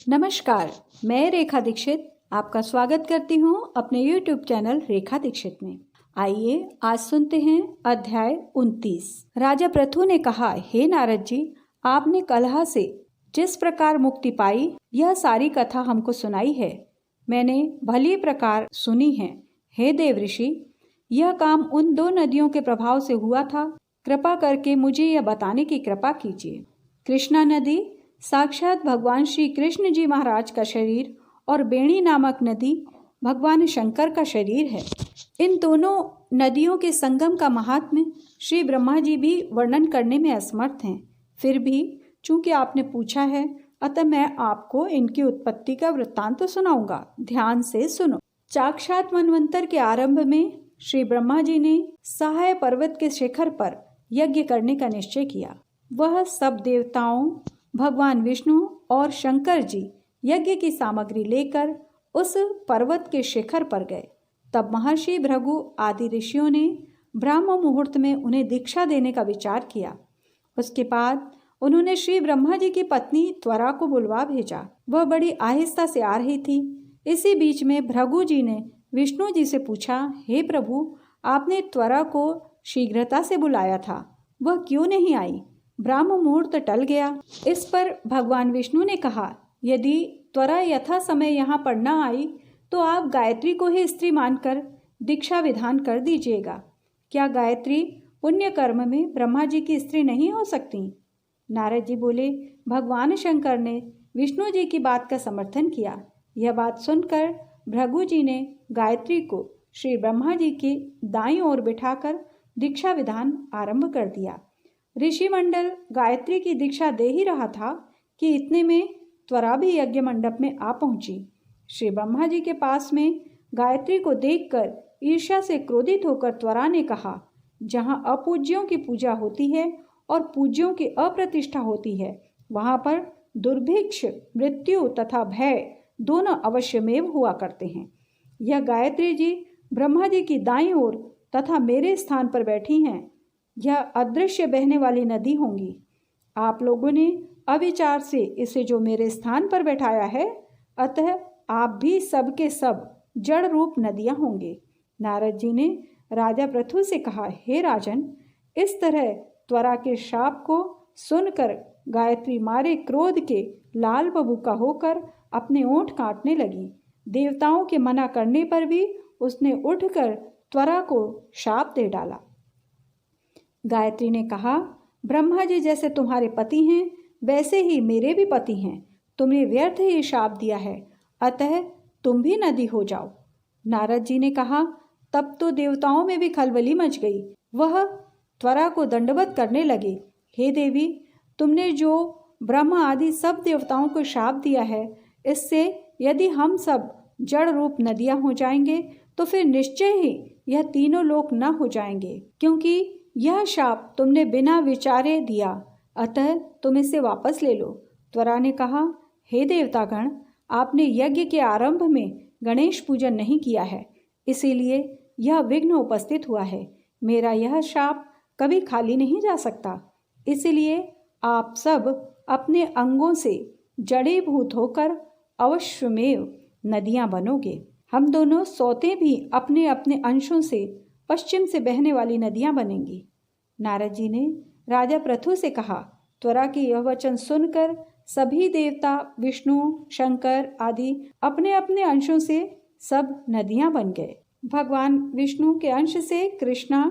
नमस्कार, मैं रेखा दीक्षित आपका स्वागत करती हूँ अपने YouTube चैनल रेखा दीक्षित में। आइए आज सुनते हैं अध्याय 29। राजा पृथु ने कहा, हे नारद जी, आपने कलह से जिस प्रकार मुक्ति पाई यह सारी कथा हमको सुनाई है, मैंने भली प्रकार सुनी है। हे देव ऋषि, यह काम उन 2 नदियों के प्रभाव से हुआ था। कृपा करके मुझे यह बताने की कृपा कीजिए। कृष्णा नदी साक्षात भगवान श्री कृष्ण जी महाराज का शरीर और बेणी नामक नदी भगवान शंकर का शरीर है। इन दोनों नदियों के संगम का महात्म्य श्री ब्रह्मा जी भी वर्णन करने में असमर्थ हैं। फिर भी चूंकि आपने पूछा है, अतः मैं आपको इनकी उत्पत्ति का वृत्तांत सुनाऊंगा। ध्यान से सुनो। साक्षात मनवंतर के आरंभ में श्री ब्रह्मा जी ने सहाय पर्वत के शिखर पर यज्ञ करने का निश्चय किया। वह सब देवताओं, भगवान विष्णु और शंकर जी यज्ञ की सामग्री लेकर उस पर्वत के शिखर पर गए। तब महर्षि भृगु आदि ऋषियों ने ब्रह्म मुहूर्त में उन्हें दीक्षा देने का विचार किया। उसके बाद उन्होंने श्री ब्रह्मा जी की पत्नी त्वरा को बुलवा भेजा। वह बड़ी आहिस्ता से आ रही थी। इसी बीच में भृगु जी ने विष्णु जी से पूछा, हे प्रभु, आपने त्वरा को शीघ्रता से बुलाया था, वह क्यों नहीं आई? ब्रह्म मुहूर्त टल गया। इस पर भगवान विष्णु ने कहा, यदि त्वरा यथा समय यहाँ पर न आई तो आप गायत्री को ही स्त्री मानकर दीक्षा विधान कर दीजिएगा। क्या गायत्री पुण्य कर्म में ब्रह्मा जी की स्त्री नहीं हो सकती? नारद जी बोले, भगवान शंकर ने विष्णु जी की बात का समर्थन किया। यह बात सुनकर भृगु जी ने गायत्री को श्री ब्रह्मा जी की दाईं ओर बिठाकर दीक्षा विधान आरंभ कर दिया। ऋषि मंडल गायत्री की दीक्षा दे ही रहा था कि इतने में त्वरा भी यज्ञ मंडप में आ पहुंची। श्री ब्रह्मा जी के पास में गायत्री को देखकर ईर्ष्या से क्रोधित होकर त्वरा ने कहा, जहाँ अपूज्यों की पूजा होती है और पूज्यों की अप्रतिष्ठा होती है, वहाँ पर दुर्भिक्ष, मृत्यु तथा भय दोनों अवश्यमेव हुआ करते हैं। यह गायत्री जी ब्रह्मा जी की दाईं ओर तथा मेरे स्थान पर बैठी हैं। यह अदृश्य बहने वाली नदी होंगी। आप लोगों ने अविचार से इसे जो मेरे स्थान पर बैठाया है, अतः आप भी सबके सब जड़ रूप नदियां होंगे। नारद जी ने राजा पृथु से कहा, हे राजन, इस तरह त्वरा के शाप को सुनकर गायत्री मारे क्रोध के लाल बबूका होकर अपने ओंठ काटने लगी। देवताओं के मना करने पर भी उसने उठकर त्वरा को शाप दे डाला। गायत्री ने कहा, ब्रह्मा जी जैसे तुम्हारे पति हैं, वैसे ही मेरे भी पति हैं। तुमने व्यर्थ ही शाप दिया है, अतः तुम भी नदी हो जाओ। नारद जी ने कहा, तब तो देवताओं में भी खलबली मच गई। वह त्वरा को दंडवत करने लगे। हे देवी, तुमने जो ब्रह्मा आदि सब देवताओं को शाप दिया है, इससे यदि हम सब जड़ रूप नदियां हो जाएंगे तो फिर निश्चय ही यह तीनों लोक न हो जाएंगे, क्योंकि यह शाप तुमने बिना विचारे दिया, अतः तुम इसे वापस ले लो। त्वरा ने कहा, हे देवतागण, आपने यज्ञ के आरंभ में गणेश पूजन नहीं किया है, इसीलिए यह विघ्न उपस्थित हुआ है। मेरा यह शाप कभी खाली नहीं जा सकता। इसलिए आप सब अपने अंगों से जड़ीभूत होकर अवश्यमेव नदियां बनोगे। हम दोनों सौते भी अपने अपने अंशों से पश्चिम से बहने वाली नदियां बनेंगी। नारद जी ने राजा पृथु से कहा, त्वरा की यह वचन सुनकर सभी देवता, विष्णु, शंकर आदि अपने अपने अंशों से सब नदियां बन गए। भगवान विष्णु के अंश से कृष्णा,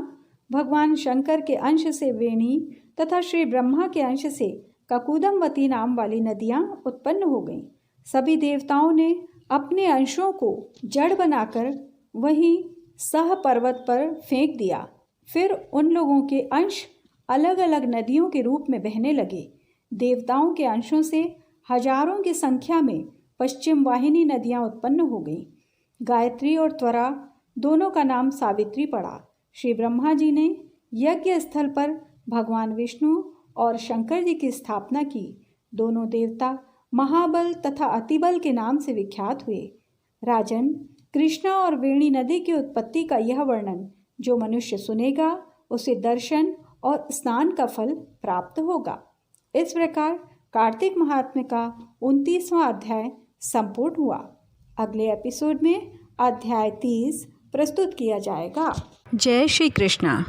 भगवान शंकर के अंश से वेणी तथा श्री ब्रह्मा के अंश से ककुदमवती नाम वाली नदियां उत्पन्न हो गईं। सभी देवताओं ने अपने अंशों को जड़ बनाकर वहीं सह पर्वत पर फेंक दिया। फिर उन लोगों के अंश अलग अलग नदियों के रूप में बहने लगे। देवताओं के अंशों से हजारों की संख्या में पश्चिम वाहिनी नदियां उत्पन्न हो गईं। गायत्री और त्वरा दोनों का नाम सावित्री पड़ा। श्री ब्रह्मा जी ने यज्ञ स्थल पर भगवान विष्णु और शंकर जी की स्थापना की। दोनों देवता महाबल तथा अतिबल के नाम से विख्यात हुए। राजन, कृष्णा और वेणी नदी की उत्पत्ति का यह वर्णन जो मनुष्य सुनेगा, उसे दर्शन और स्नान का फल प्राप्त होगा। इस प्रकार कार्तिक महात्म्य का 29वां अध्याय संपूर्ण हुआ। अगले एपिसोड में अध्याय 30 प्रस्तुत किया जाएगा। जय श्री कृष्णा।